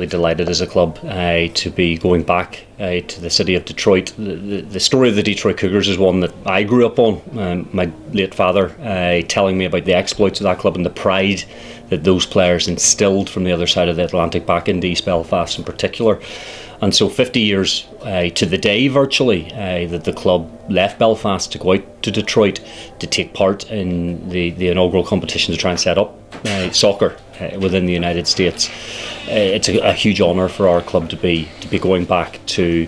absolutely delighted as a club to be going back to the city of Detroit. The story of the Detroit Cougars is one that I grew up on. My late father telling me about the exploits of that club and the pride that those players instilled from the other side of the Atlantic back into East Belfast in particular. And so 50 years to the day virtually that the club left Belfast to go out to Detroit to take part in the inaugural competition to try and set up soccer within the United States. It's a huge honour for our club to be going back to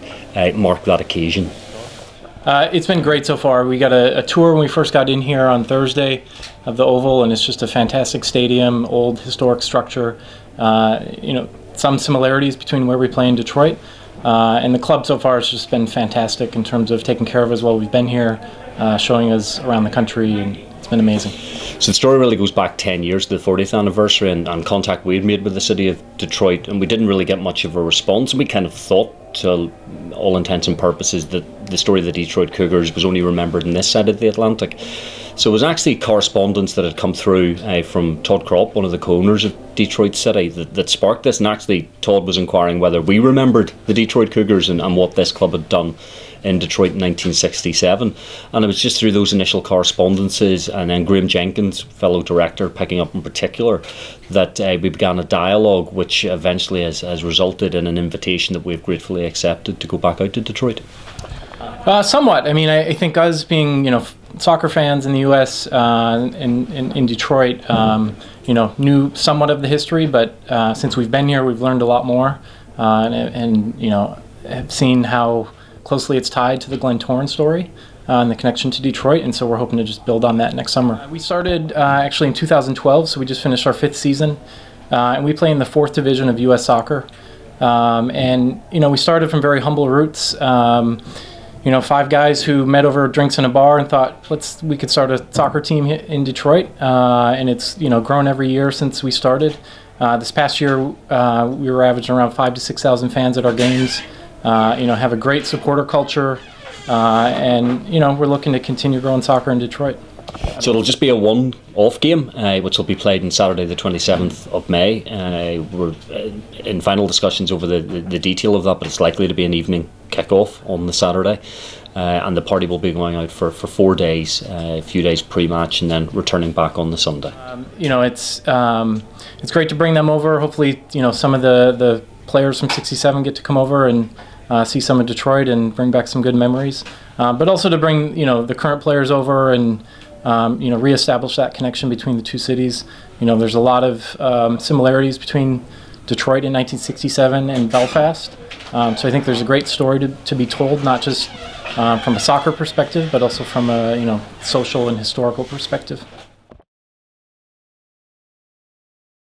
mark that occasion. It's been great so far. We got a tour when we first got in here on Thursday of the Oval, and it's just a fantastic stadium, old historic structure. Some similarities between where we play in Detroit. And the club so far has just been fantastic in terms of taking care of us while we've been here, showing us around the country, and it's been amazing. So the story really goes back 10 years to the 40th anniversary and contact we had made with the city of Detroit, and we didn't really get much of a response. We kind of thought, to all intents and purposes, that the story of the Detroit Cougars was only remembered in this side of the Atlantic. So it was actually correspondence that had come through from Todd Kropp, one of the co-owners of Detroit City, that sparked this. And actually Todd was inquiring whether we remembered the Detroit Cougars and what this club had done in Detroit in 1967. And it was just through those initial correspondences, and then Graham Jenkins, fellow director, picking up in particular, that we began a dialogue which eventually has resulted in an invitation that we've gratefully accepted to go back out to Detroit. Somewhat. I mean, I think us being, soccer fans in the U.S. In Detroit, knew somewhat of the history, but since we've been here, we've learned a lot more, and have seen how closely it's tied to the Glentoran story and the connection to Detroit, and so we're hoping to just build on that next summer. We started actually in 2012, so we just finished our 5th season, and we play in the 4th division of U.S. soccer, and we started from very humble roots. 5 guys who met over drinks in a bar and thought we could start a soccer team in Detroit, and it's grown every year since we started. This past year we were averaging around 5,000 to 6,000 fans at our games. Have a great supporter culture, and we're looking to continue growing soccer in Detroit. So it'll just be a one-off game, which will be played on Saturday the 27th of May. We're in final discussions over the detail of that, but it's likely to be an evening kick-off on the Saturday, and the party will be going out for 4 days, a few days pre-match, and then returning back on the Sunday. It's great to bring them over. Hopefully, some of the players from 67 get to come over and see some of Detroit and bring back some good memories, but also to bring the current players over and reestablish that connection between the two cities. There's a lot of similarities between Detroit in 1967 and Belfast, so I think there's a great story to be told, not just from a soccer perspective, but also from a social and historical perspective.